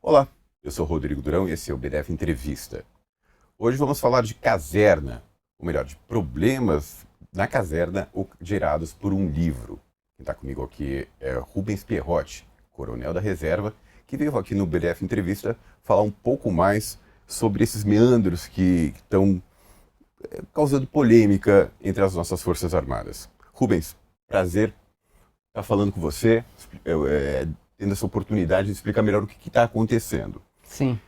Olá, eu sou Rodrigo Durão e esse é o BDF Entrevista. Hoje vamos falar de caserna, ou melhor, de problemas na caserna gerados por um livro. Quem está comigo aqui é Rubens Pierrotti, coronel da reserva, que veio aqui no BDF Entrevista falar um pouco mais sobre esses meandros que estão causando polêmica entre as nossas Forças Armadas. Rubens, prazer estar falando com você, tendo essa oportunidade de explicar melhor o que está acontecendo. Sim.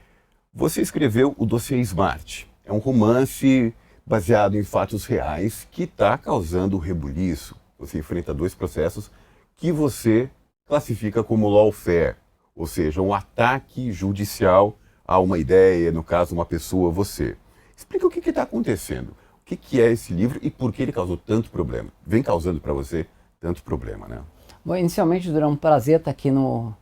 Você escreveu o Dossiê Smart. É um romance baseado em fatos reais que está causando rebuliço. Você enfrenta dois processos que você classifica como lawfare, ou seja, um ataque judicial a uma ideia, no caso, uma pessoa, você. Explica o que está acontecendo. O que é esse livro e por que ele causou tanto problema? Vem causando para você tanto problema, né? Bom, inicialmente, Durão, um prazer estar aqui no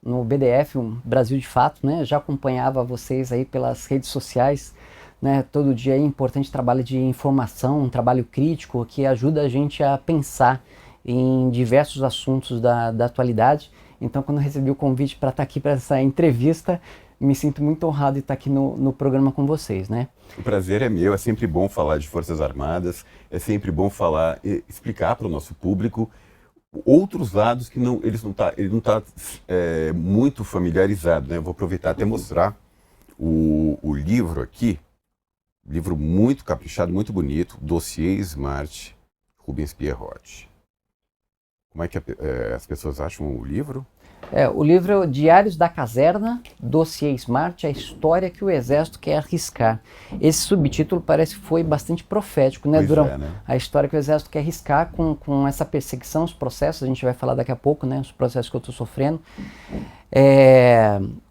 BDF, um Brasil de Fato, né? Já acompanhava vocês aí pelas redes sociais, né? Todo dia é importante trabalho de informação, um trabalho crítico que ajuda a gente a pensar em diversos assuntos da atualidade. Então, quando eu recebi o convite para estar aqui para essa entrevista, me sinto muito honrado de estar aqui no programa com vocês, né? O prazer é meu, é sempre bom falar de Forças Armadas, é sempre bom falar, explicar para o nosso público outros lados que ele não tá muito familiarizado, né? Eu vou aproveitar até mostrar o livro aqui, livro muito caprichado, muito bonito, Dossiê Smart, Rubens Pierrotti. Como é que as pessoas acham o livro? O livro é o Diários da Caserna, Dossiê Smart, a história que o Exército quer arriscar. Esse subtítulo parece que foi bastante profético, né, Pois Durão? é, né? A história que o Exército quer arriscar com essa perseguição, os processos, a gente vai falar daqui a pouco, né, os processos que eu estou sofrendo.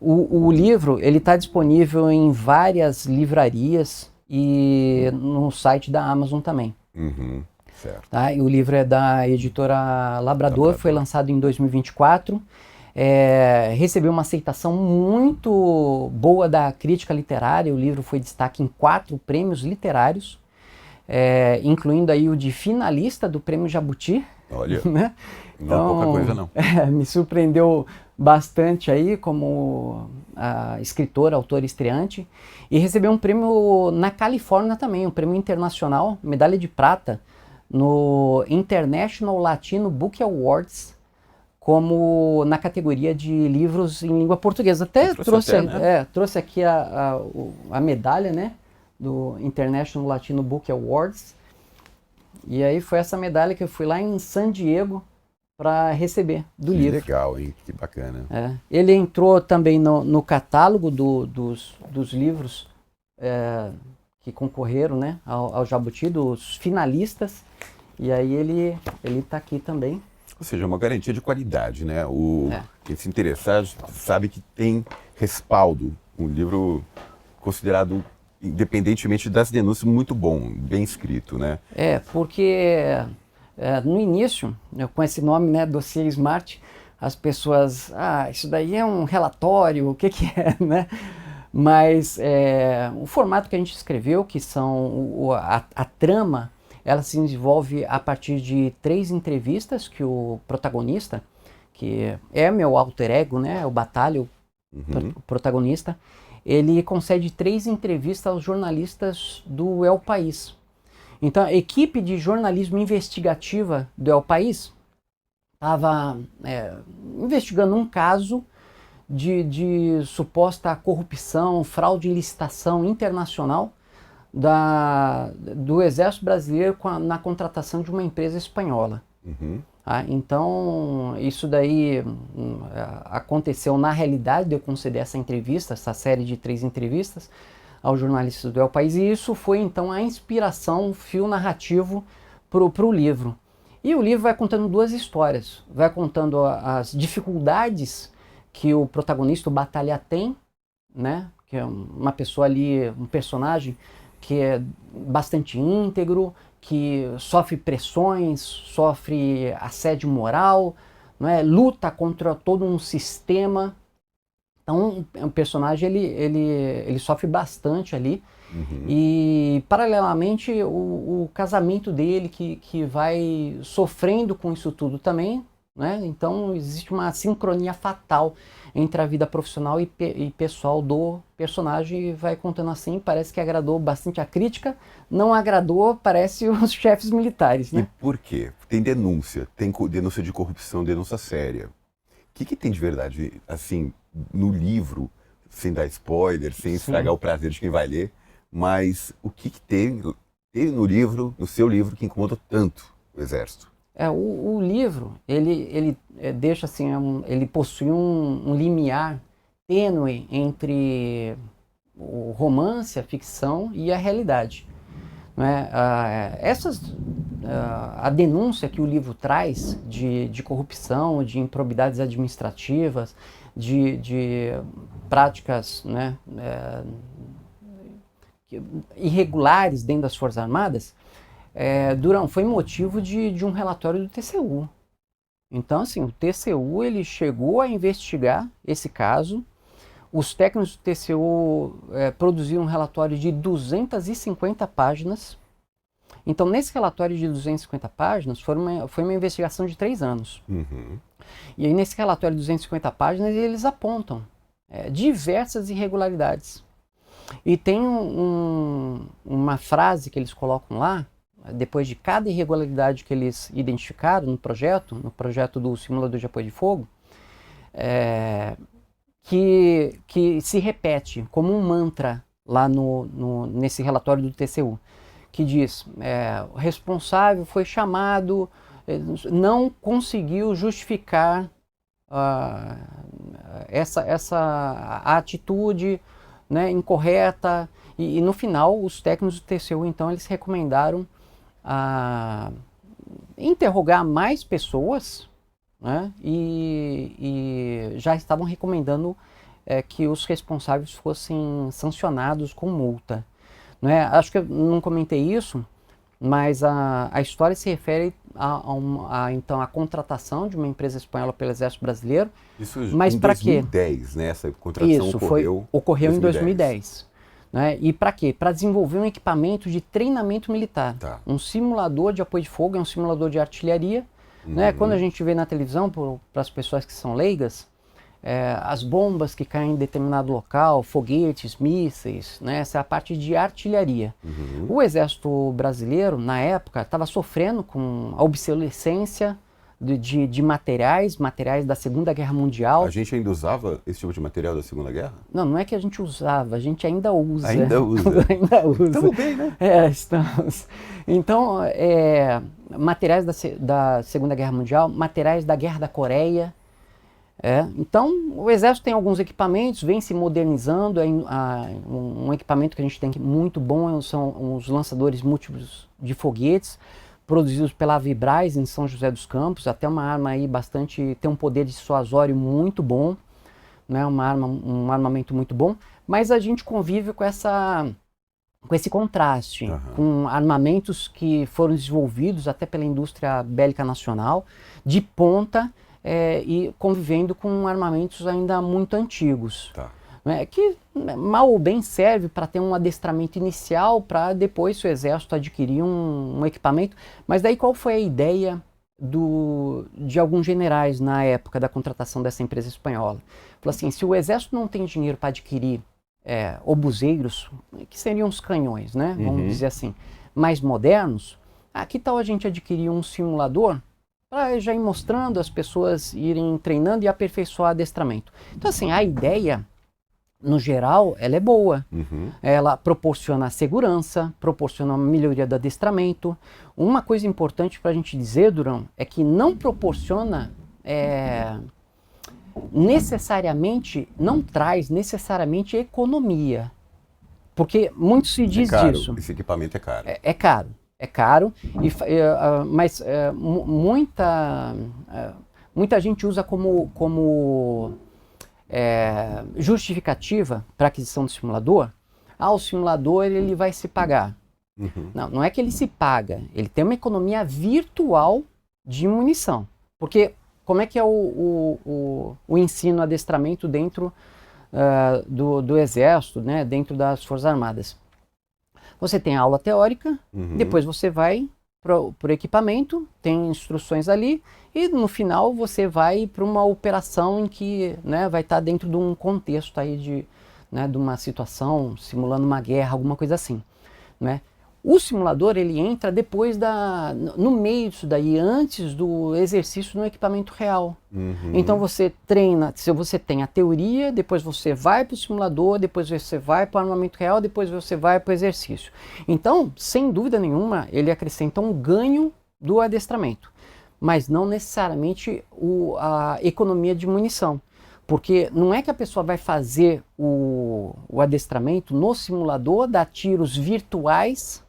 O livro, ele está disponível em várias livrarias e no site da Amazon também. Uhum, certo. Tá? E o livro é da editora Labrador, foi lançado em 2024. Recebeu uma aceitação muito boa da crítica literária. O livro foi destaque em 4 prêmios literários, incluindo aí o de finalista do Prêmio Jabuti. Olha, Né? não é pouca coisa não. Me surpreendeu bastante aí como a escritora, autora estreante. E recebeu um prêmio na Califórnia também, um prêmio internacional, medalha de prata, no International Latino Book Awards, como na categoria de livros em língua portuguesa. Até trouxe, né? trouxe aqui a medalha, né, do International Latino Book Awards. E aí foi essa medalha que eu fui lá em San Diego para receber do Que livro. legal, hein? Que bacana. Ele entrou também no catálogo dos livros que concorreram, né, ao Jabuti, dos finalistas. E aí ele está aqui também. Ou seja, uma garantia de qualidade, né? Quem se interessar sabe que tem respaldo. Um livro considerado, independentemente das denúncias, muito bom, bem escrito, né? Porque no início, com esse nome, né, Dossiê Smart, as pessoas, isso daí é um relatório, o que é, né? Mas o formato que a gente escreveu, que são a trama, ela se desenvolve a partir de 3 entrevistas que o protagonista, que é meu alter ego, né, o Batalha, o protagonista, ele concede 3 entrevistas aos jornalistas do El País. Então, a equipe de jornalismo investigativa do El País estava investigando um caso de suposta corrupção, fraude em licitação internacional do Exército Brasileiro na contratação de uma empresa espanhola. Então, isso daí aconteceu na realidade de eu conceder essa entrevista, essa série de 3 entrevistas aos jornalistas do El País, e isso foi então a inspiração, o fio narrativo para o livro. E o livro vai contando 2 histórias, vai contando as dificuldades que o protagonista, o Batalha, tem, né? Que é uma pessoa ali, um personagem que é bastante íntegro, que sofre pressões, sofre assédio moral, não é? Luta contra todo um sistema. Então, o personagem ele sofre bastante ali. E, paralelamente, o casamento dele, que vai sofrendo com isso tudo também, né? Então existe uma sincronia fatal entre a vida profissional e pessoal do personagem, e vai contando assim, parece que agradou bastante a crítica, não agradou, parece os chefes militares, E né? por quê? Tem denúncia, denúncia de corrupção, denúncia séria. O que tem de verdade, assim, no livro, sem dar spoiler, sem estragar o prazer de quem vai ler, mas o que teve no livro, no seu livro, que incomodou tanto o Exército? O livro, ele deixa assim, ele possui um limiar tênue entre o romance, a ficção e a realidade. Né? A denúncia que o livro traz de corrupção, de improbidades administrativas, de práticas, né, irregulares dentro das Forças Armadas, foi motivo de um relatório do TCU. Então, assim, o TCU ele chegou a investigar esse caso. Os técnicos do TCU produziram um relatório de 250 páginas. Então, nesse relatório de 250 páginas, foi uma investigação de 3 anos. Uhum. E aí, nesse relatório de 250 páginas, eles apontam diversas irregularidades. E tem uma frase que eles colocam lá, depois de cada irregularidade que eles identificaram no projeto do simulador de apoio de fogo, que se repete como um mantra lá nesse relatório do TCU, que diz, o responsável foi chamado, não conseguiu justificar essa atitude, né, incorreta, e no final os técnicos do TCU então eles recomendaram interrogar mais pessoas, né, e já estavam recomendando que os responsáveis fossem sancionados com multa. Né? Acho que eu não comentei isso, mas a história se refere então, à contratação de uma empresa espanhola pelo Exército Brasileiro. Isso mas em para quê? 2010, né? Essa contratação Isso, ocorreu em 2010. Né? E para quê? Para desenvolver um equipamento de treinamento militar. Tá. Um simulador de apoio de fogo, é um simulador de artilharia. Uhum. Né? Quando a gente vê na televisão, para as pessoas que são leigas, as bombas que caem em determinado local, foguetes, mísseis, né? Essa é a parte de artilharia. Uhum. O Exército Brasileiro, na época, estava sofrendo com a obsolescência de materiais da Segunda Guerra Mundial. A gente ainda usava esse tipo de material da Segunda Guerra? Não é que a gente usava, a gente ainda usa. Ainda usa. Ainda usa. Estamos bem, né? Estamos. Então, materiais da Segunda Guerra Mundial, materiais da Guerra da Coreia. Então, o Exército tem alguns equipamentos, vem se modernizando. Um equipamento que a gente tem muito bom são os lançadores múltiplos de foguetes, produzidos pela Vibraz em São José dos Campos. Até uma arma aí tem um poder dissuasório muito bom, né? Um armamento muito bom. Mas a gente convive com esse contraste, com armamentos que foram desenvolvidos até pela indústria bélica nacional, de ponta, e convivendo com armamentos ainda muito antigos. Tá. Né, que mal ou bem serve para ter um adestramento inicial para depois o Exército adquirir um equipamento. Mas daí qual foi a ideia de alguns generais na época da contratação dessa empresa espanhola? Falou assim, se o Exército não tem dinheiro para adquirir obuseiros, que seriam os canhões, né, vamos dizer assim, mais modernos, que tal a gente adquirir um simulador para já ir mostrando, as pessoas irem treinando e aperfeiçoar o adestramento. Então assim, a ideia, no geral, ela é boa. Ela proporciona segurança, proporciona uma melhoria do adestramento. Uma coisa importante para a gente dizer, Durão, é que não proporciona não traz necessariamente economia. Porque muito se diz disso. Esse equipamento é caro. É caro, mas muita gente usa como justificativa para a aquisição do simulador. O simulador ele vai se pagar. Não é que ele se paga, ele tem uma economia virtual de munição. Porque como é que é o ensino, adestramento dentro do Exército, né, dentro das Forças Armadas? Você tem a aula teórica, depois você vai pro equipamento, tem instruções ali, e no final você vai para uma operação em que, né, vai estar dentro de um contexto aí de uma situação, simulando uma guerra, alguma coisa assim, né? O simulador, ele entra depois no meio disso daí, antes do exercício no equipamento real. Então você treina, se você tem a teoria, depois você vai para o simulador, depois você vai para o armamento real, depois você vai para o exercício. Então, sem dúvida nenhuma, ele acrescenta um ganho do adestramento, mas não necessariamente a economia de munição. Porque não é que a pessoa vai fazer o adestramento no simulador, dar tiros virtuais,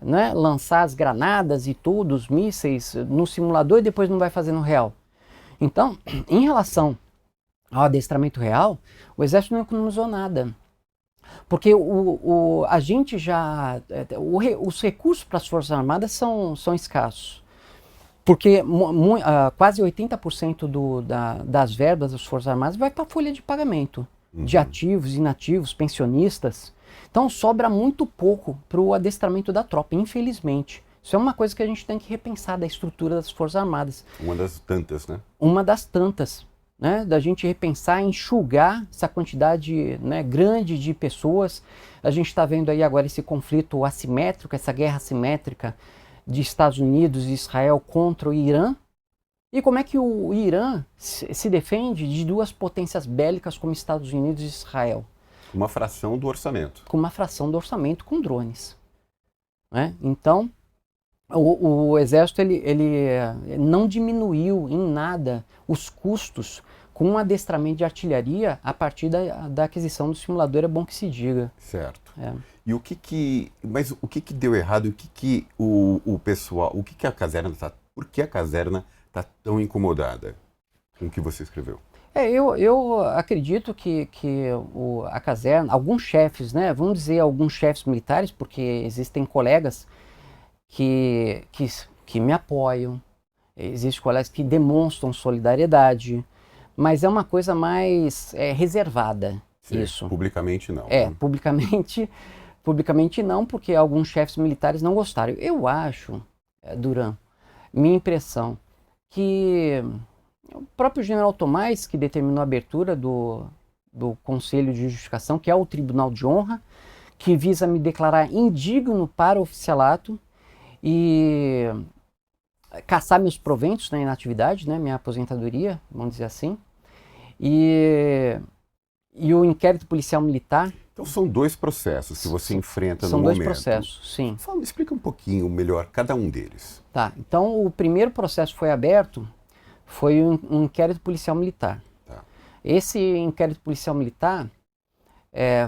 né, lançar as granadas e tudo, os mísseis no simulador e depois não vai fazer no real. Então, em relação ao adestramento real, o Exército não economizou nada. Porque a gente já... os recursos para as Forças Armadas são escassos. Porque quase 80% das verbas das Forças Armadas vai para a folha de pagamento de ativos, inativos, pensionistas. Então sobra muito pouco para o adestramento da tropa, infelizmente. Isso é uma coisa que a gente tem que repensar da estrutura das Forças Armadas. Uma das tantas, né? Uma das tantas, né? Da gente repensar, enxugar essa quantidade, né, grande de pessoas. A gente está vendo aí agora esse conflito assimétrico, essa guerra assimétrica de Estados Unidos e Israel contra o Irã. E como é que o Irã se defende de duas potências bélicas como Estados Unidos e Israel? Uma fração do orçamento. Com uma fração do orçamento com drones, né? Então, o Exército ele não diminuiu em nada os custos com um adestramento de artilharia a partir da aquisição do simulador, é bom que se diga. Certo. É. E mas o que deu errado? O pessoal, que a caserna por que a caserna está tão incomodada com o que você escreveu? Eu acredito que a caserna, alguns chefes, né, vamos dizer alguns chefes militares, porque existem colegas que me apoiam, existem colegas que demonstram solidariedade, mas é uma coisa mais reservada. Sim, isso. Publicamente não. Né? Publicamente não, porque alguns chefes militares não gostaram. Eu acho, Duran, minha impressão, que o próprio general Tomás, que determinou a abertura do Conselho de Justificação, que é o Tribunal de Honra, que visa me declarar indigno para o oficialato e caçar meus proventos na inatividade, né, minha aposentadoria, vamos dizer assim, e o inquérito policial militar. Então são dois processos que você enfrenta no momento. São dois processos, sim. Explica um pouquinho melhor cada um deles. Tá, então o primeiro processo foi aberto, foi um inquérito policial militar. Tá. Esse inquérito policial militar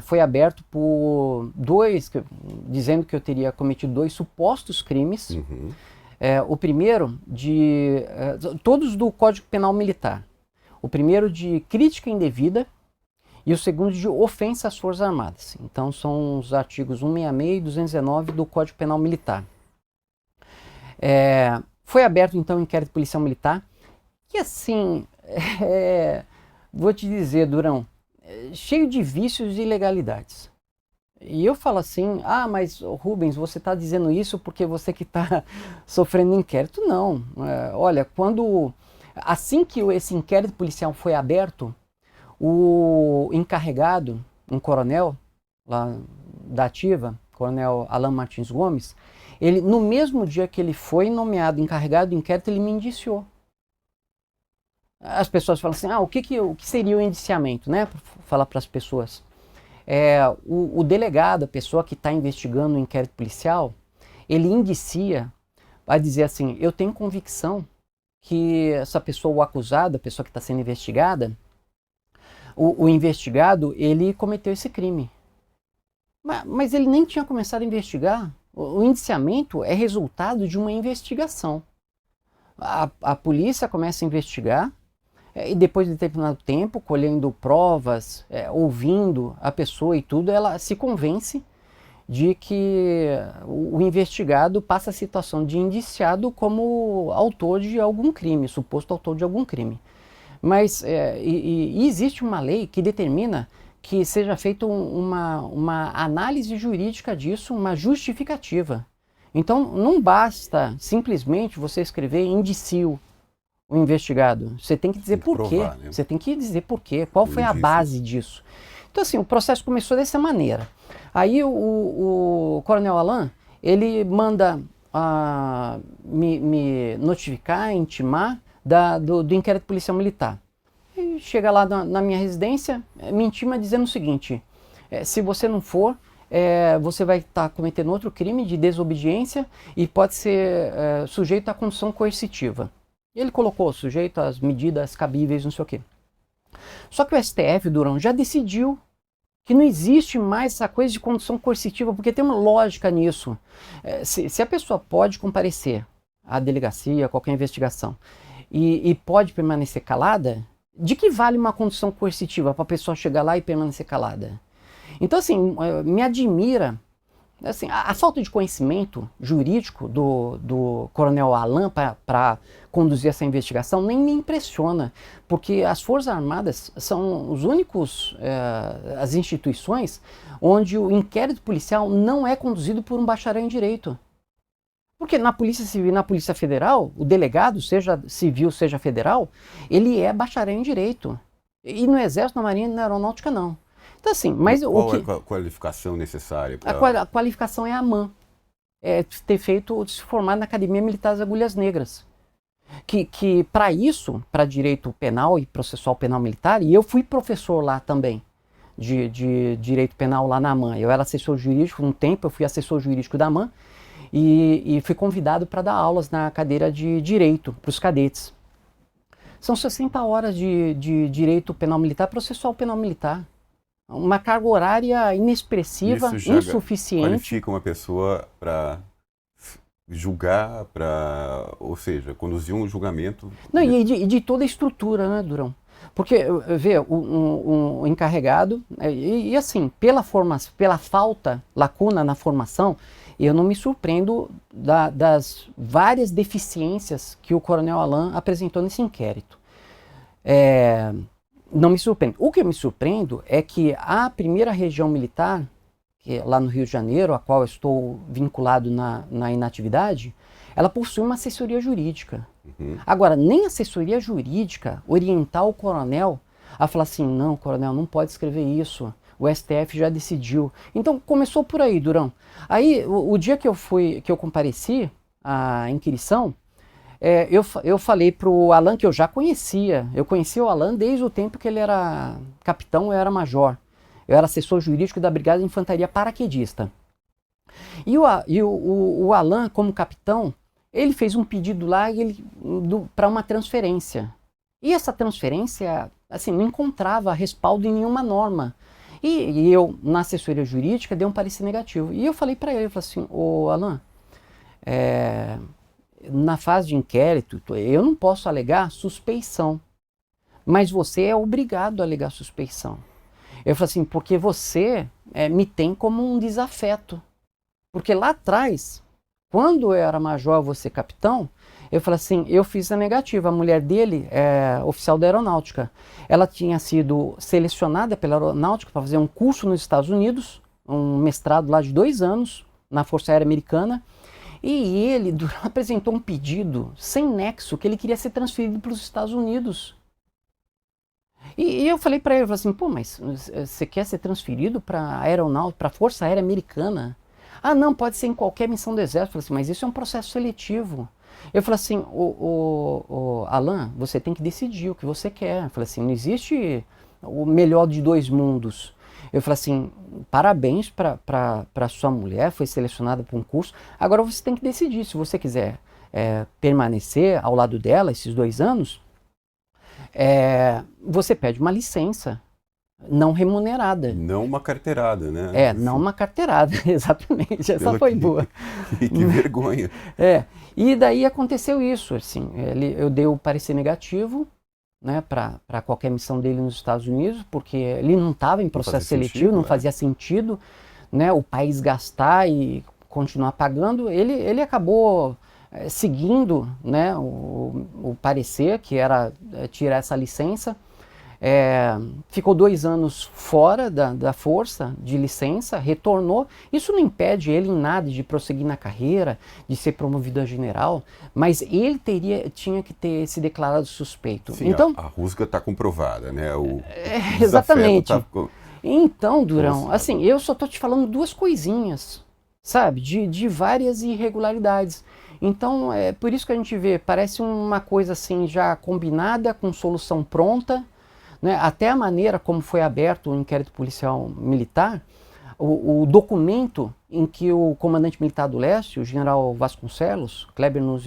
foi aberto por dizendo que eu teria cometido 2 supostos crimes. O primeiro todos do Código Penal Militar. O primeiro de crítica indevida e o segundo de ofensa às Forças Armadas. Então são os artigos 166 e 219 do Código Penal Militar. Foi aberto então o inquérito policial militar, que assim, vou te dizer, Durão, cheio de vícios e ilegalidades. E eu falo assim, mas Rubens, você está dizendo isso porque você que está sofrendo inquérito. Não, olha, assim que esse inquérito policial foi aberto, o encarregado, um coronel lá da ativa, coronel Alan Martins Gomes, ele, no mesmo dia que ele foi nomeado encarregado do inquérito, ele me indiciou. As pessoas falam assim, o que seria o indiciamento, né? Falar para as pessoas. O delegado, a pessoa que está investigando o inquérito policial, ele indicia, vai dizer assim, eu tenho convicção que essa pessoa, o acusado, a pessoa que está sendo investigada, o investigado, ele cometeu esse crime. Mas ele nem tinha começado a investigar. O indiciamento é resultado de uma investigação. A polícia começa a investigar e depois de determinado tempo, colhendo provas, ouvindo a pessoa e tudo, ela se convence de que o investigado passa a situação de indiciado como autor de algum crime, suposto autor de algum crime. Mas existe uma lei que determina que seja feita uma análise jurídica disso, uma justificativa. Então, não basta simplesmente você escrever indício o investigado. Você tem que dizer por quê. Né? Você tem que dizer por quê. Qual foi a base disso. Então, assim, o processo começou dessa maneira. Aí o Coronel Alain, ele manda me notificar, intimar do inquérito policial militar. E chega lá na minha residência, me intima dizendo o seguinte, se você não for, você vai estar cometendo outro crime de desobediência e pode ser sujeito à condução coercitiva. Ele colocou sujeito às medidas cabíveis, não sei o quê. Só que o STF, Durão, já decidiu que não existe mais essa coisa de condução coercitiva, porque tem uma lógica nisso. Se a pessoa pode comparecer à delegacia, a qualquer investigação, e pode permanecer calada, de que vale uma condução coercitiva para a pessoa chegar lá e permanecer calada? Então, assim, me admira assim, a falta de conhecimento jurídico do Coronel Alain para conduzir essa investigação nem me impressiona, porque as Forças Armadas são os únicos, as instituições onde o inquérito policial não é conduzido por um bacharel em direito. Porque na Polícia Civil e na Polícia Federal, o delegado, seja civil, seja federal, ele é bacharel em direito. E no Exército, na Marinha e na Aeronáutica, não. Então, assim, mas qual é a qualificação necessária? A qualificação é a AMAN. Ter se formado na Academia Militar das Agulhas Negras. Que para isso, para direito penal e processual penal militar, e eu fui professor lá também, de direito penal lá na AMAN. Eu era assessor jurídico, um tempo eu fui assessor jurídico da AMAN, e fui convidado para dar aulas na cadeira de direito para os cadetes. São 60 horas de direito penal militar, processual penal militar. Uma carga horária inexpressiva, isso já insuficiente. Qualifica uma pessoa para julgar, ou seja, conduzir um julgamento. Não, e de toda a estrutura, né, Durão? Porque, vê, o encarregado, e assim, pela falta, lacuna na formação, eu não me surpreendo das várias deficiências que o Coronel Alain apresentou nesse inquérito. Não me surpreendo. O que eu me surpreendo é que a primeira região militar, que é lá no Rio de Janeiro, a qual eu estou vinculado na inatividade, ela possui uma assessoria jurídica. Uhum. Agora, nem a assessoria jurídica orientar o coronel a falar assim, não, coronel, não pode escrever isso, o STF já decidiu. Então, começou por aí, Durão. Aí, o dia que eu compareci à inquirição, eu falei para o Alain, que eu já conhecia. Eu conhecia o Alain desde o tempo que ele era capitão, eu era major. Eu era assessor jurídico da Brigada de Infantaria Paraquedista. E o Alain, como capitão, ele fez um pedido lá para uma transferência. E essa transferência, assim, não encontrava respaldo em nenhuma norma. E eu, na assessoria jurídica, dei um parecer negativo. E eu falei para ele, eu falei assim, ô Alain, na fase de inquérito, eu não posso alegar suspeição, mas você é obrigado a alegar suspeição. Eu falei assim, porque você me tem como um desafeto. Porque lá atrás, quando eu era major, você capitão, eu falei assim, eu fiz a negativa. A mulher dele é oficial da aeronáutica. Ela tinha sido selecionada pela aeronáutica para fazer um curso nos Estados Unidos, um mestrado lá de 2 anos, na Força Aérea Americana. E ele apresentou um pedido sem nexo, que ele queria ser transferido para os Estados Unidos. E eu falei para ele, eu falei assim, pô, mas você quer ser transferido para a aeronáutica, para a Força Aérea Americana? Ah, não, pode ser em qualquer missão do Exército. Eu falei assim, mas isso é um processo seletivo. Eu falei assim, Alain, você tem que decidir o que você quer. Eu falei assim, não existe o melhor de 2 mundos. Eu falei assim, parabéns para sua mulher, foi selecionada para um curso. Agora você tem que decidir, se você quiser permanecer ao lado dela esses 2 anos, você pede uma licença não remunerada. Não uma carteirada, né? Não uma carteirada, exatamente, essa foi boa. Que vergonha. E daí aconteceu isso, assim, eu dei o parecer negativo, né, para qualquer missão dele nos Estados Unidos, porque ele não estava em processo seletivo, não fazia sentido, né, o país gastar e continuar pagando. Ele acabou seguindo, né, o parecer, que era tirar essa licença. ficou 2 anos fora da força, de licença, retornou. Isso não impede ele em nada de prosseguir na carreira, de ser promovido a general, mas ele tinha que ter se declarado suspeito. Sim, então, a rusga está comprovada, né? O exatamente. Tá... Então, Durão, assim, eu só estou te falando 2 coisinhas, sabe, de várias irregularidades. Então, é por isso que a gente vê, parece uma coisa assim já combinada, com solução pronta, né? Até a maneira como foi aberto o inquérito policial militar, o documento em que o comandante militar do Leste, o general Vasconcelos, Kleber Nunes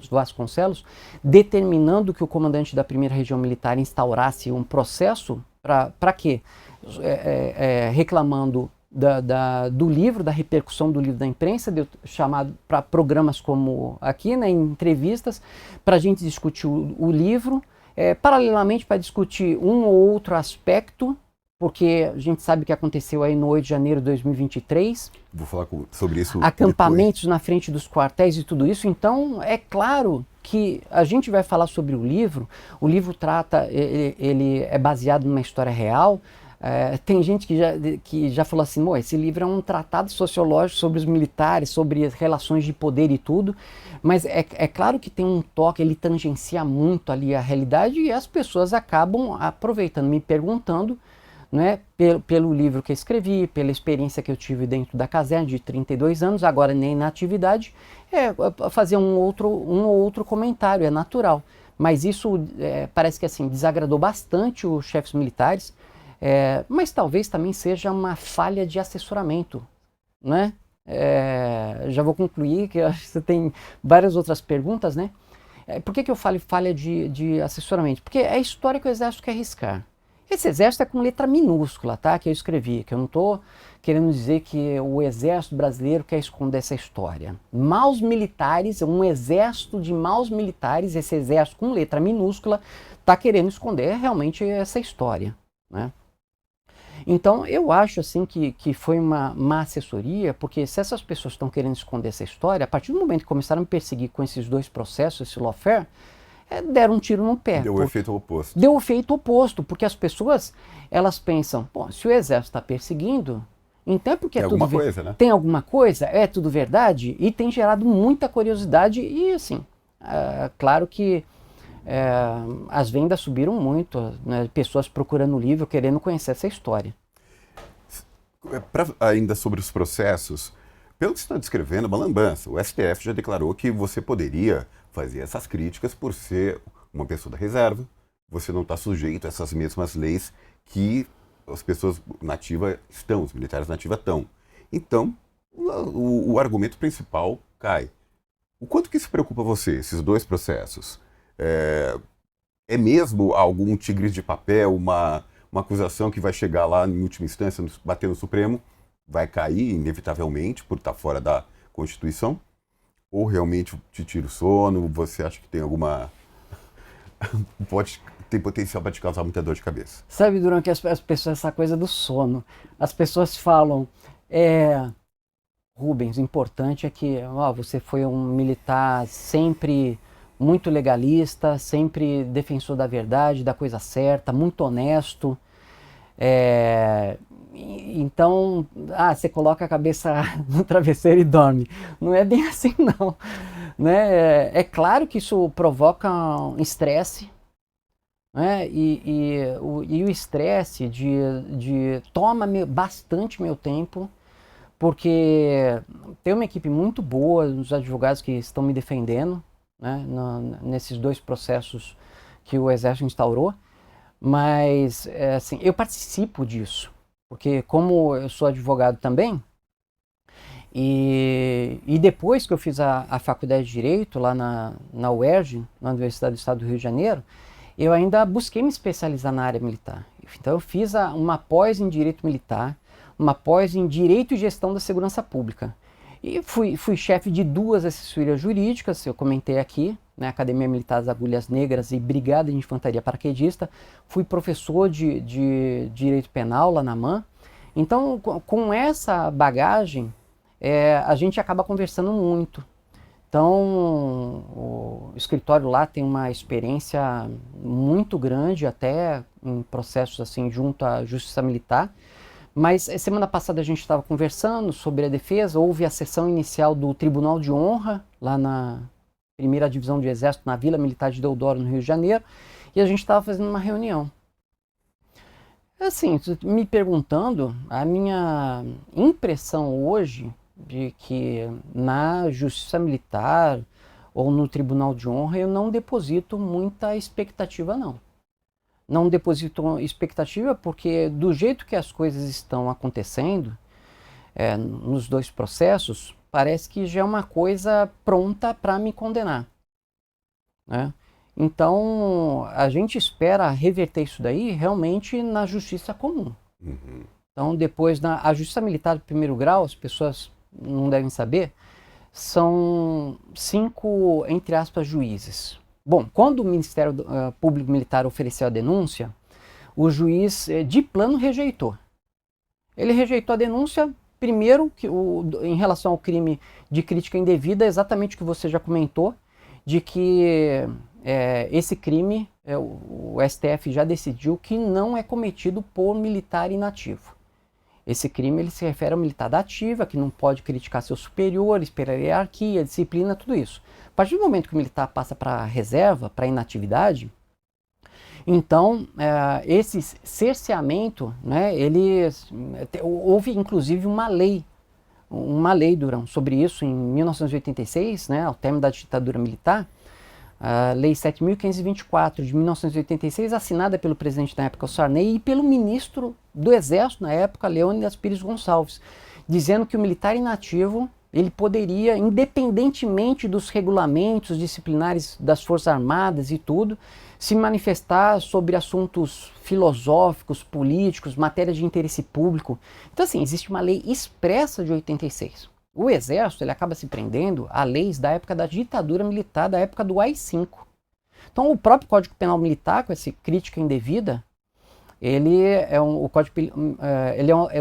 Vasconcelos, determinando que o comandante da primeira região militar instaurasse um processo para quê? Reclamando do livro, da repercussão do livro da imprensa, chamado para programas como aqui, né, em entrevistas, para a gente discutir o livro, paralelamente para discutir um ou outro aspecto, porque a gente sabe o que aconteceu aí no 8 de janeiro de 2023. Vou falar sobre isso acampamentos depois. Na frente dos quartéis e tudo isso. Então, é claro que a gente vai falar sobre o livro trata, ele é baseado numa história real. Tem gente que já falou assim, esse livro é um tratado sociológico sobre os militares, sobre as relações de poder e tudo, mas é claro que tem um toque, ele tangencia muito ali a realidade e as pessoas acabam aproveitando, me perguntando, né, pelo livro que eu escrevi, pela experiência que eu tive dentro da caserna de 32 anos, agora nem na atividade, fazer um ou outro comentário, é natural. Mas isso parece que assim desagradou bastante os chefes militares, mas talvez também seja uma falha de assessoramento, né? Já vou concluir, que eu acho que você tem várias outras perguntas, né? Por que eu falo falha de assessoramento? Porque é a história que o Exército quer arriscar. Esse Exército é com letra minúscula, tá? Que eu escrevi, que eu não estou querendo dizer que o Exército brasileiro quer esconder essa história. Maus militares, um exército de maus militares, esse exército com letra minúscula, está querendo esconder realmente essa história, né? Então, eu acho assim que foi uma má assessoria, porque se essas pessoas estão querendo esconder essa história, a partir do momento que começaram a me perseguir com esses 2 processos, esse lawfare, deram um tiro no pé. Deu o efeito oposto. Deu o efeito oposto, porque as pessoas, elas pensam, se o Exército está perseguindo, então é porque tem alguma coisa, né? Tem alguma coisa, é tudo verdade, e tem gerado muita curiosidade, e assim, claro que as vendas subiram muito, né, pessoas procurando o livro, querendo conhecer essa história. Ainda sobre os processos, pelo que você está descrevendo, uma lambança. O STF já declarou que você poderia fazer essas críticas por ser uma pessoa da reserva, você não está sujeito a essas mesmas leis que as pessoas nativas estão, os militares nativos estão. Então, o argumento principal cai. O quanto que isso preocupa você, esses 2 processos? É mesmo algum tigre de papel, uma acusação que vai chegar lá em última instância, bater no Supremo, vai cair inevitavelmente por estar fora da Constituição? Ou realmente te tira o sono? Você acha que tem alguma... tem potencial para te causar muita dor de cabeça? Sabe, durante as pessoas, essa coisa do sono, as pessoas falam, Rubens, o importante é que você foi um militar sempre muito legalista, sempre defensor da verdade, da coisa certa, muito honesto. Então, você coloca a cabeça no travesseiro e dorme. Não é bem assim, não. Né? É claro que isso provoca um estresse, né? E o estresse toma bastante meu tempo, porque tem uma equipe muito boa, os advogados que estão me defendendo, né, nesses 2 processos que o Exército instaurou, mas assim, eu participo disso, porque como eu sou advogado também, e depois que eu fiz a faculdade de Direito lá na UERJ, na Universidade do Estado do Rio de Janeiro, eu ainda busquei me especializar na área militar. Então eu fiz uma pós em Direito Militar, uma pós em Direito e Gestão da Segurança Pública. E fui chefe de 2 assessorias jurídicas, eu comentei aqui, né, Academia Militar das Agulhas Negras e Brigada de Infantaria Paraquedista. Fui professor de Direito Penal lá na MAN. Então, com essa bagagem, a gente acaba conversando muito. Então, o escritório lá tem uma experiência muito grande, até em processos assim junto à Justiça Militar. Mas semana passada a gente estava conversando sobre a defesa, houve a sessão inicial do Tribunal de Honra, lá na primeira Divisão de Exército, na Vila Militar de Deodoro, no Rio de Janeiro, e a gente estava fazendo uma reunião. Assim, me perguntando, a minha impressão hoje de que na Justiça Militar ou no Tribunal de Honra eu não deposito muita expectativa, não. Não deposito expectativa porque do jeito que as coisas estão acontecendo nos dois processos, parece que já é uma coisa pronta para me condenar, né? Então, a gente espera reverter isso daí realmente na justiça comum. Uhum. Então, depois, a justiça militar de primeiro grau, as pessoas não devem saber, são 5, entre aspas, juízes. Bom, quando o Ministério Público Militar ofereceu a denúncia, o juiz de plano rejeitou. Ele rejeitou a denúncia, primeiro, em relação ao crime de crítica indevida, exatamente o que você já comentou, de que esse crime, o STF já decidiu que não é cometido por militar inativo. Esse crime ele se refere ao militar da ativa, que não pode criticar seus superiores, pela hierarquia, disciplina, tudo isso. A partir do momento que o militar passa para a reserva, para a inatividade, então esse cerceamento, né, houve inclusive uma lei, Durão, sobre isso em 1986, né, ao término da ditadura militar, a Lei 7.524 de 1986, assinada pelo presidente na época, o Sarney, e pelo ministro do Exército na época, Leônidas Pires Gonçalves, dizendo que o militar inativo ele poderia, independentemente dos regulamentos disciplinares das Forças Armadas e tudo, se manifestar sobre assuntos filosóficos, políticos, matéria de interesse público. Então, assim, existe uma lei expressa de 86. O Exército ele acaba se prendendo a leis da época da ditadura militar, da época do AI-5. Então, o próprio Código Penal Militar, com essa crítica indevida, ele é o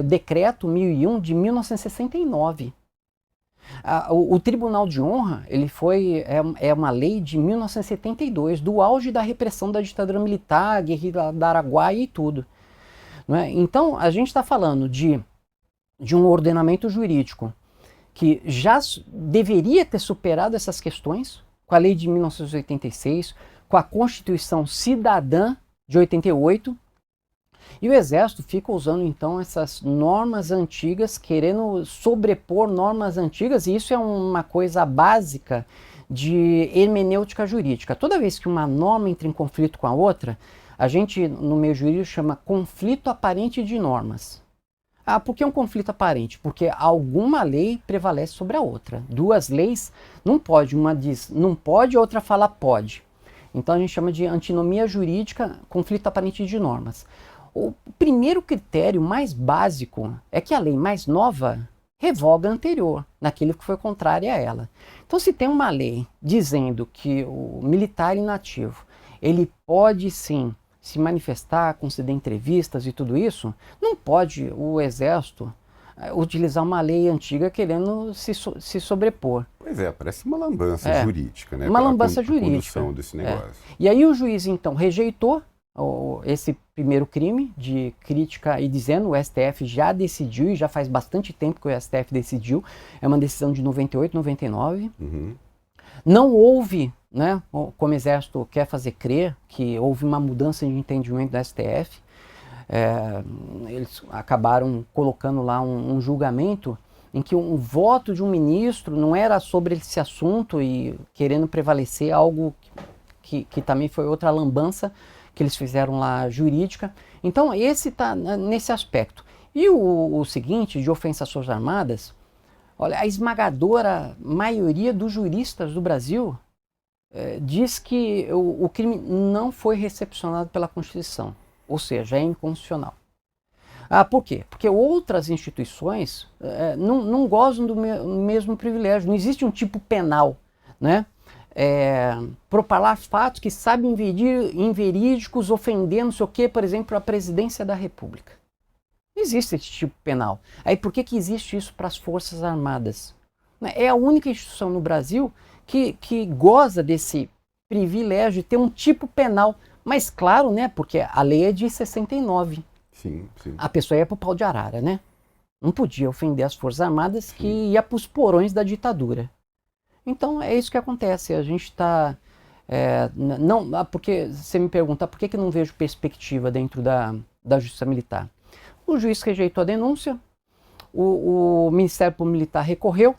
Decreto 1001 de 1969. O Tribunal de Honra é uma lei de 1972, do auge da repressão da ditadura militar, guerrilha da Araguaia e tudo. Não é? Então, a gente está falando de um ordenamento jurídico que já deveria ter superado essas questões com a lei de 1986, com a Constituição Cidadã de 88, e o Exército fica usando então essas normas antigas, querendo sobrepor normas antigas, e isso é uma coisa básica de hermenêutica jurídica. Toda vez que uma norma entra em conflito com a outra, a gente no meio jurídico chama conflito aparente de normas. Por que um conflito aparente? Porque alguma lei prevalece sobre a outra. Duas leis não pode, uma diz não pode, a outra fala pode. Então a gente chama de antinomia jurídica, conflito aparente de normas. O primeiro critério mais básico é que a lei mais nova revoga a anterior, naquilo que foi contrário a ela. Então se tem uma lei dizendo que o militar inativo, ele pode sim se manifestar, conceder entrevistas e tudo isso, não pode o Exército utilizar uma lei antiga querendo se sobrepor. Pois é, parece uma lambança jurídica, né? Uma lambança jurídica. A condução desse negócio. E aí o juiz, então, rejeitou esse primeiro crime de crítica e dizendo o STF já decidiu, e já faz bastante tempo que o STF decidiu, é uma decisão de 98, 99. Uhum. Não houve, né, como o Exército quer fazer crer, que houve uma mudança de entendimento do STF. Eles acabaram colocando lá um julgamento em que um voto de um ministro não era sobre esse assunto e querendo prevalecer algo que também foi outra lambança que eles fizeram lá jurídica. Então esse está nesse aspecto. E o seguinte, de ofensa às Forças Armadas, olha, a esmagadora maioria dos juristas do Brasil diz que o crime não foi recepcionado pela Constituição, ou seja, é inconstitucional. Por quê? Porque outras instituições não gozam do mesmo privilégio, não existe um tipo penal, né? Propalar fatos que sabem inverídicos, ofendendo, não sei o quê, por exemplo, a presidência da República. Não existe esse tipo penal. Aí por que existe isso para as Forças Armadas? né? É a única instituição no Brasil que goza desse privilégio de ter um tipo penal. Mas claro, né, porque a lei é de 69. Sim, sim. A pessoa ia pro pau de arara, né? Não podia ofender as Forças Armadas, Sim. que ia para os porões da ditadura. Então é isso que acontece. A gente está... porque você me pergunta por que não vejo perspectiva dentro da Justiça Militar. O juiz rejeitou a denúncia, o Ministério Público Militar recorreu,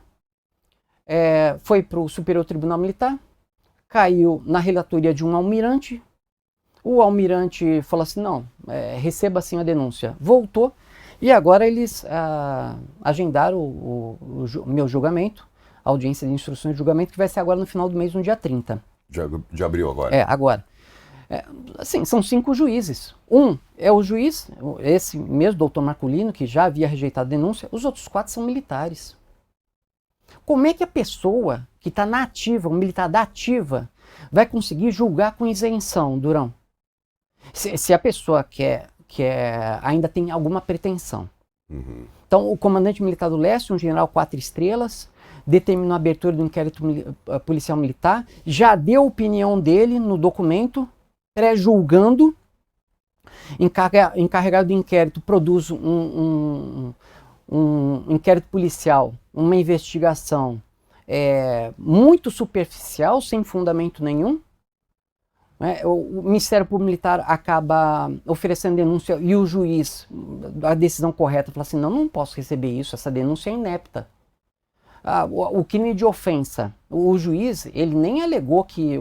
foi para o Superior Tribunal Militar, caiu na relatoria de um almirante. O almirante falou assim, não, receba sim a denúncia. Voltou e agora eles agendaram o meu julgamento, a audiência de instruções de julgamento, que vai ser agora no final do mês, no dia 30. Já abriu agora? Agora. Assim, são 5 juízes. Um é o juiz, esse mesmo doutor Marculino, que já havia rejeitado a denúncia. Os outros 4 são militares. Como é que a pessoa que está na ativa, um militar da ativa, vai conseguir julgar com isenção, Durão? Se a pessoa ainda tem alguma pretensão. Uhum. Então, o comandante militar do leste, um general 4 estrelas, determinou a abertura do inquérito policial militar, já deu a opinião dele no documento, pré-julgando, encarregado do inquérito produz um inquérito policial, uma investigação muito superficial, sem fundamento nenhum. O Ministério Público Militar acaba oferecendo denúncia e o juiz, a decisão correta, fala assim, não posso receber isso, essa denúncia é inepta. O crime de ofensa, o juiz, ele nem alegou que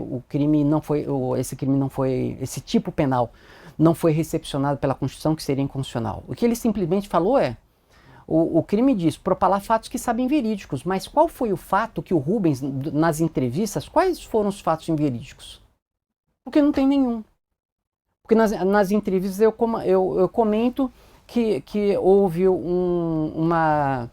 esse tipo penal não foi recepcionado pela Constituição, que seria inconstitucional. O que ele simplesmente falou o crime diz propalar fatos que sabem verídicos, mas qual foi o fato que o Rubens, nas entrevistas, quais foram os fatos inverídicos? Porque não tem nenhum. Porque nas entrevistas eu comento que houve uma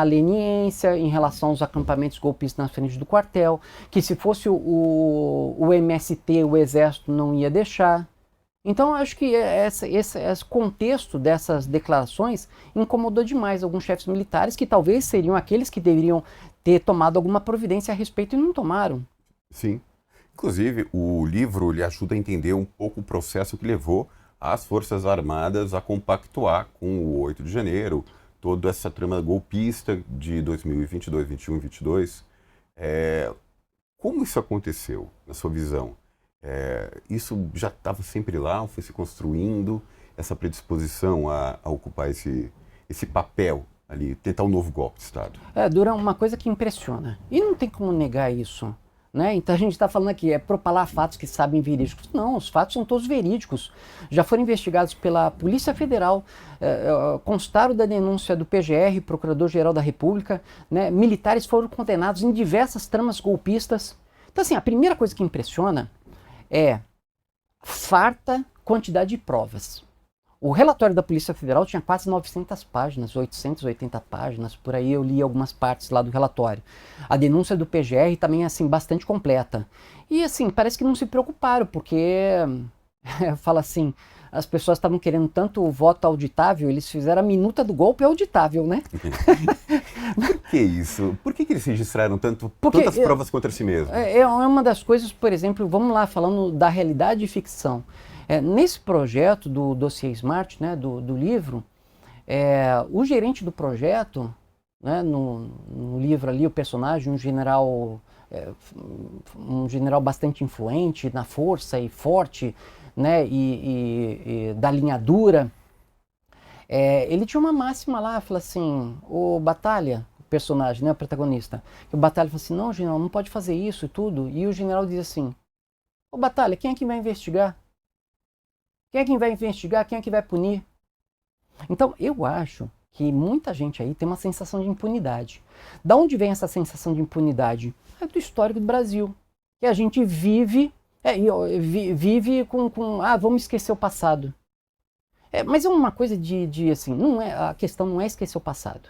leniência em relação aos acampamentos golpistas na frente do quartel, que se fosse o MST, o Exército não ia deixar. Então, acho que esse contexto dessas declarações incomodou demais alguns chefes militares, que talvez seriam aqueles que deveriam ter tomado alguma providência a respeito e não tomaram. Sim. Inclusive, o livro lhe ajuda a entender um pouco o processo que levou as Forças Armadas a compactuar com o 8 de janeiro, toda essa trama golpista de 2022, 21 e 22. Como isso aconteceu, na sua visão? Isso já estava sempre lá, ou foi se construindo, essa predisposição a ocupar esse papel ali, tentar um novo golpe de Estado? Durão, uma coisa que impressiona, e não tem como negar isso. Né? Então a gente está falando aqui, propalar fatos que sabem verídicos. Não, os fatos são todos verídicos. Já foram investigados pela Polícia Federal, constaram da denúncia do PGR, Procurador-Geral da República, né? Militares foram condenados em diversas tramas golpistas. Então assim, a primeira coisa que impressiona é farta quantidade de provas. O relatório da Polícia Federal tinha quase 900 páginas, 880 páginas, por aí eu li algumas partes lá do relatório. A denúncia do PGR também é assim, bastante completa. E assim, parece que não se preocuparam, porque, fala assim, as pessoas estavam querendo tanto o voto auditável, eles fizeram a minuta do golpe auditável, né? Por que isso? Por que eles registraram tantas provas contra si mesmos? É uma das coisas, por exemplo, vamos lá, falando da realidade e ficção. Nesse projeto do Dossiê Smart, né, do livro, o gerente do projeto, né, no livro ali, o personagem, um general bastante influente na força e forte, né, e da linha dura, ele tinha uma máxima lá, fala assim, o Batalha, o personagem, né, o protagonista, o Batalha fala assim, não, general, não pode fazer isso e tudo, e o general diz assim, ô Batalha, quem é que vai investigar? Quem é que vai investigar? Quem é que vai punir? Então, eu acho que muita gente aí tem uma sensação de impunidade. Da onde vem essa sensação de impunidade? É do histórico do Brasil. Que a gente vive com vamos esquecer o passado. Mas é uma coisa de assim, a questão não é esquecer o passado.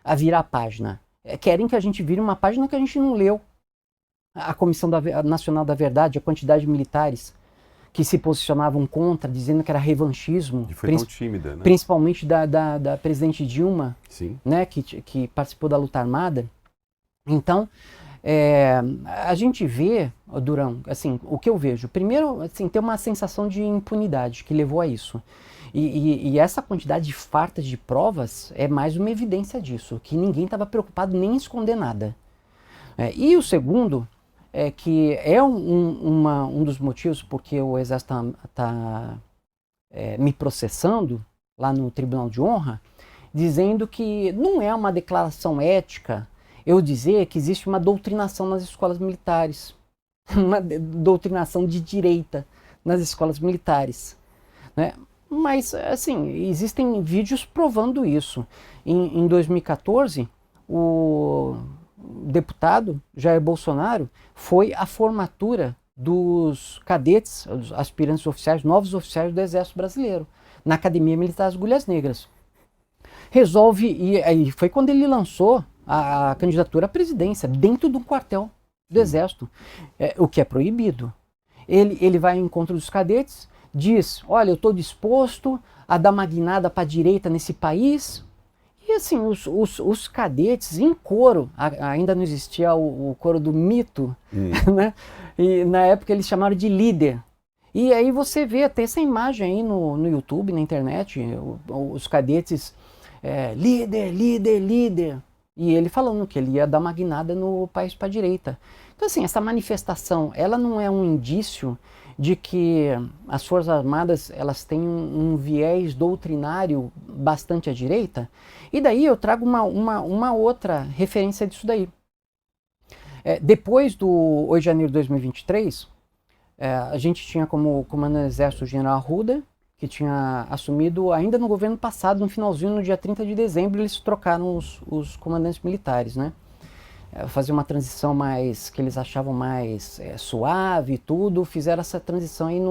A virar a página. Querem que a gente vire uma página que a gente não leu. A Comissão Nacional da Verdade, a quantidade de militares. que se posicionavam contra, dizendo que era revanchismo. E foi tão tímida, né? Principalmente da presidente Dilma, Sim. né, que participou da luta armada. Então, a gente vê, Durão, assim, o que eu vejo, primeiro, assim, tem uma sensação de impunidade que levou a isso. E essa quantidade farta de provas é mais uma evidência disso, que ninguém estava preocupado nem em esconder nada. E o segundo é que é um dos motivos porque o Exército está me processando lá no Tribunal de Honra, dizendo que não é uma declaração ética eu dizer que existe uma doutrinação nas escolas militares, uma doutrinação de direita nas escolas militares, né? Mas, assim, existem vídeos provando isso. Em 2014, o deputado Jair Bolsonaro foi à formatura dos cadetes, os aspirantes oficiais, novos oficiais do Exército Brasileiro, na Academia Militar das Agulhas Negras. Resolve, e aí foi quando ele lançou a candidatura à presidência, dentro do quartel do Exército, o que é proibido. Ele vai ao encontro dos cadetes, diz, olha, eu estou disposto a dar uma guinada para a direita nesse país. E assim, os cadetes em coro, ainda não existia o coro do mito, né? E na época eles chamaram de líder. E aí você vê até essa imagem aí no YouTube, na internet, os cadetes, líder, líder, líder. E ele falando que ele ia dar uma guinada no país para a direita. Então assim, essa manifestação, ela não é um indício de que as Forças Armadas elas têm um viés doutrinário bastante à direita. E daí eu trago uma outra referência disso daí. Depois do 8 de janeiro de 2023, a gente tinha como comandante do Exército o general Arruda, que tinha assumido ainda no governo passado, no finalzinho, no dia 30 de dezembro, eles trocaram os comandantes militares, né? Fazer uma transição mais, que eles achavam mais suave e tudo, fizeram essa transição aí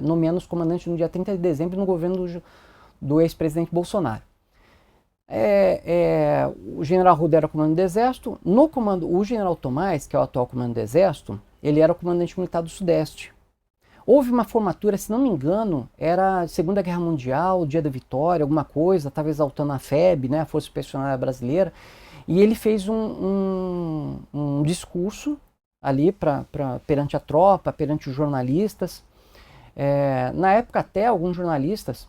nomeando os comandantes no dia 30 de dezembro no governo do ex-presidente Bolsonaro. O general Arruda era o comandante do Exército, o general Tomás, que é o atual comandante do Exército, ele era o comandante militar do Sudeste. Houve uma formatura, se não me engano, era Segunda Guerra Mundial, Dia da Vitória, alguma coisa, estava exaltando a FEB, né, a Força Expedicionária Brasileira, e ele fez um discurso ali perante a tropa, perante os jornalistas. Na época até alguns jornalistas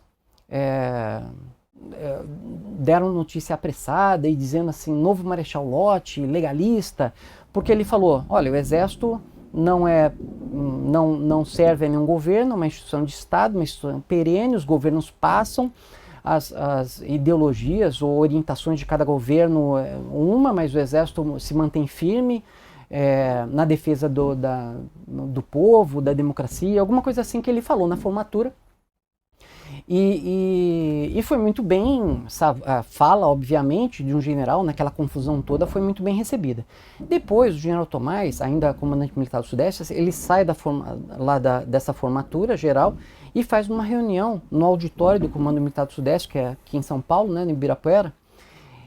deram notícia apressada e dizendo assim, novo Marechal Lott, legalista, porque ele falou, olha, o Exército não serve a nenhum governo, é uma instituição de Estado, uma instituição perene, os governos passam, as ideologias ou orientações de cada governo mas o Exército se mantém firme na defesa do povo, da democracia, alguma coisa assim que ele falou na formatura. E foi muito bem, a fala, obviamente, de um general, naquela confusão toda, foi muito bem recebida. Depois, o general Tomás, ainda comandante militar do Sudeste, ele sai dessa formatura geral e faz uma reunião no auditório do Comando Militar do Sudeste, que é aqui em São Paulo, né, no Ibirapuera.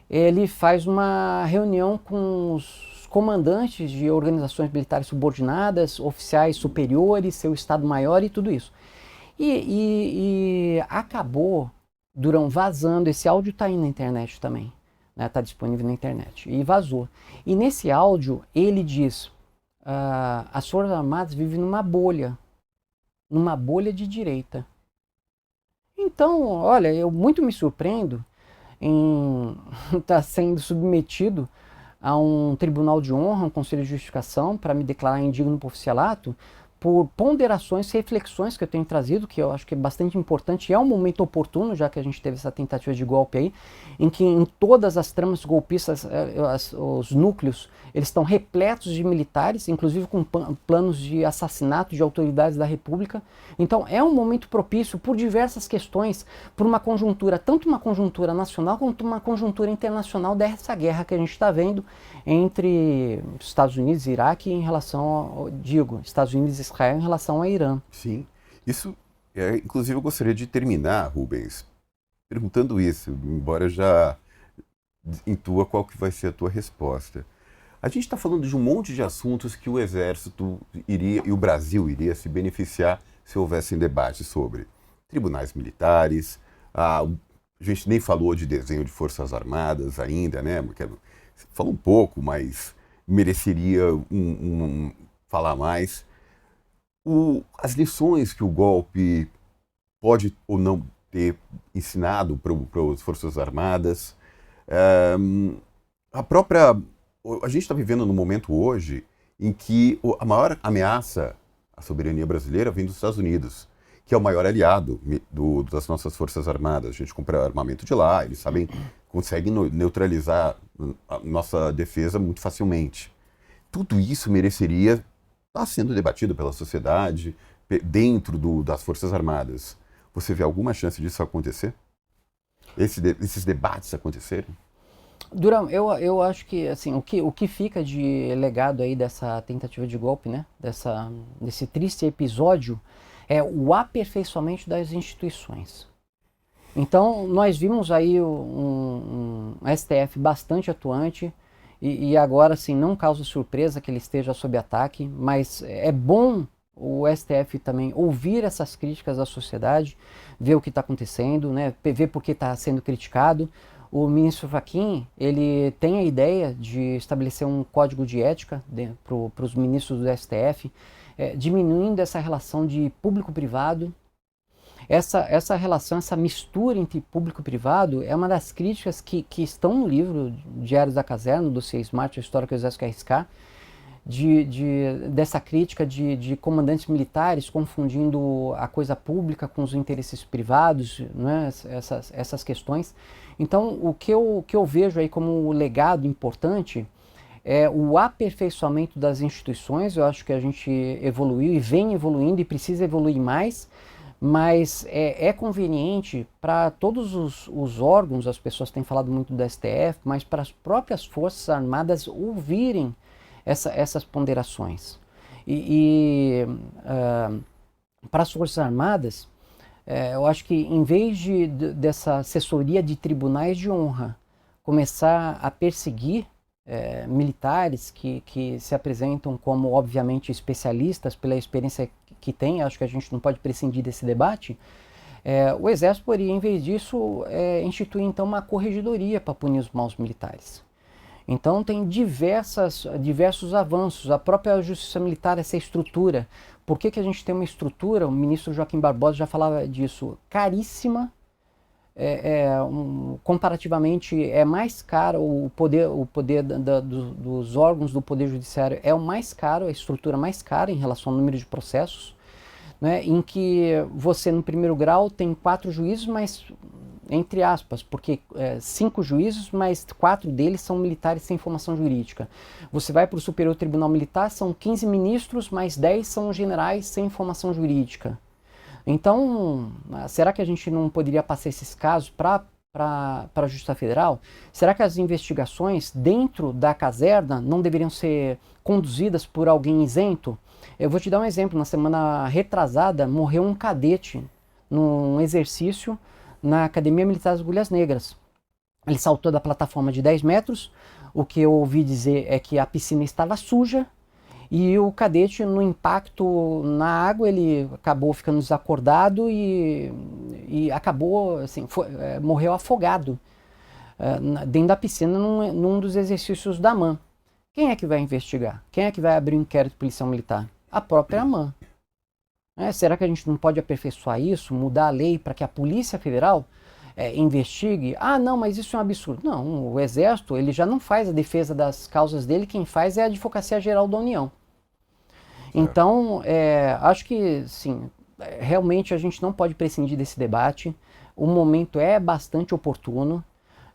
Ele faz uma reunião com os comandantes de organizações militares subordinadas, oficiais superiores, seu Estado-Maior e tudo isso. E acabou, Durão, vazando, esse áudio está aí na internet também, né, está disponível na internet, e vazou. E nesse áudio ele diz, as Forças Armadas vivem numa bolha de direita. Então, olha, eu muito me surpreendo em estar sendo submetido a um tribunal de honra, um conselho de justificação, para me declarar indigno por oficialato, por ponderações, reflexões que eu tenho trazido, que eu acho que é bastante importante, e é um momento oportuno, já que a gente teve essa tentativa de golpe aí, em que em todas as tramas golpistas, os núcleos, eles estão repletos de militares, inclusive com planos de assassinato de autoridades da República. Então é um momento propício por diversas questões, por uma conjuntura, tanto uma conjuntura nacional quanto uma conjuntura internacional dessa guerra que a gente está vendo entre Estados Unidos e Iraque em relação, Estados Unidos e Israel em relação ao Irã. Sim, isso, inclusive eu gostaria de terminar, Rubens, perguntando isso, embora eu já intua qual que vai ser a tua resposta. A gente está falando de um monte de assuntos que o Exército iria, e o Brasil iria se beneficiar se houvessem debates sobre tribunais militares, a gente nem falou de desenho de Forças Armadas ainda, né? Falou um pouco, mas mereceria falar mais. As lições que o golpe pode ou não ter ensinado para as Forças Armadas. A gente está vivendo num momento hoje em que a maior ameaça à soberania brasileira vem dos Estados Unidos, que é o maior aliado das nossas Forças Armadas. A gente compra armamento de lá, eles conseguem neutralizar a nossa defesa muito facilmente. Tudo isso mereceria estar sendo debatido pela sociedade, dentro das Forças Armadas. Você vê alguma chance disso acontecer? Esses debates acontecerem? Durão, eu acho que assim, o que fica de legado aí dessa tentativa de golpe, né? Desse triste episódio, é o aperfeiçoamento das instituições. Então, nós vimos aí um STF bastante atuante e agora, assim, não causa surpresa que ele esteja sob ataque, mas é bom o STF também ouvir essas críticas da sociedade, ver o que está acontecendo, né? Ver por que está sendo criticado. O ministro Fachin, ele tem a ideia de estabelecer um código de ética para os ministros do STF, diminuindo essa relação de público-privado. Essa relação, essa mistura entre público e privado é uma das críticas que estão no livro Diários da Caserna, do C. Smart, a História que o Exército quer arriscar, dessa crítica de comandantes militares confundindo a coisa pública com os interesses privados, né, essas questões. Então, o que eu vejo aí como um legado importante é o aperfeiçoamento das instituições. Eu acho que a gente evoluiu e vem evoluindo e precisa evoluir mais, mas é conveniente para todos os órgãos, as pessoas têm falado muito do STF, mas para as próprias Forças Armadas ouvirem essas ponderações. Para as Forças Armadas, eu acho que em vez dessa assessoria de tribunais de honra começar a perseguir militares que se apresentam como, obviamente, especialistas pela experiência que têm, acho que a gente não pode prescindir desse debate, o Exército poderia, em vez disso, instituir então uma corregedoria para punir os maus militares. Então tem diversos avanços, a própria Justiça Militar, essa estrutura. Por que a gente tem uma estrutura, o ministro Joaquim Barbosa já falava disso, caríssima, comparativamente é mais caro, o poder dos órgãos do Poder Judiciário é o mais caro, a estrutura mais cara em relação ao número de processos, né, em que você no primeiro grau tem 4 juízes, mas entre aspas, porque 5 juízes, mas 4 deles são militares sem formação jurídica. Você vai para o Superior Tribunal Militar, são 15 ministros, mais 10 são generais sem formação jurídica. Então, será que a gente não poderia passar esses casos para a Justiça Federal? Será que as investigações dentro da caserna não deveriam ser conduzidas por alguém isento? Eu vou te dar um exemplo. Na semana retrasada, morreu um cadete num exercício na Academia Militar das Agulhas Negras. Ele saltou da plataforma de 10 metros, o que eu ouvi dizer é que a piscina estava suja, e o cadete, no impacto na água, ele acabou ficando desacordado e acabou, assim, morreu afogado dentro da piscina num dos exercícios da AMAN. Quem é que vai investigar? Quem é que vai abrir um inquérito policial militar? A própria AMAN. Será que a gente não pode aperfeiçoar isso, mudar a lei para que a Polícia Federal investigue? Ah, não, mas isso é um absurdo. Não, o Exército ele já não faz a defesa das causas dele, quem faz é a Advocacia Geral da União. Então, acho que, sim, realmente a gente não pode prescindir desse debate. O momento é bastante oportuno.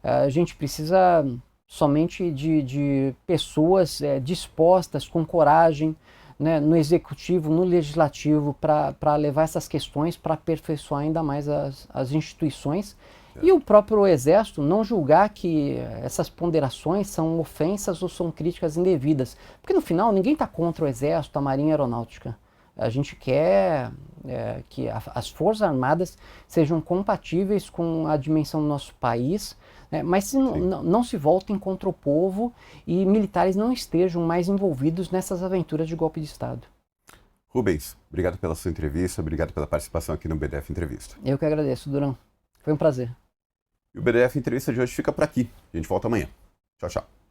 A gente precisa somente de pessoas dispostas, com coragem, né, no executivo, no legislativo, para levar essas questões, para aperfeiçoar ainda mais as instituições. E o próprio Exército não julgar que essas ponderações são ofensas ou são críticas indevidas. Porque no final ninguém está contra o Exército, a Marinha Aeronáutica. A gente quer que as Forças Armadas sejam compatíveis com a dimensão do nosso país, né, mas não se voltem contra o povo e militares não estejam mais envolvidos nessas aventuras de golpe de Estado. Rubens, obrigado pela sua entrevista, obrigado pela participação aqui no BDF Entrevista. Eu que agradeço, Durão. Foi um prazer. E o BDF Entrevista de hoje fica por aqui. A gente volta amanhã. Tchau, tchau.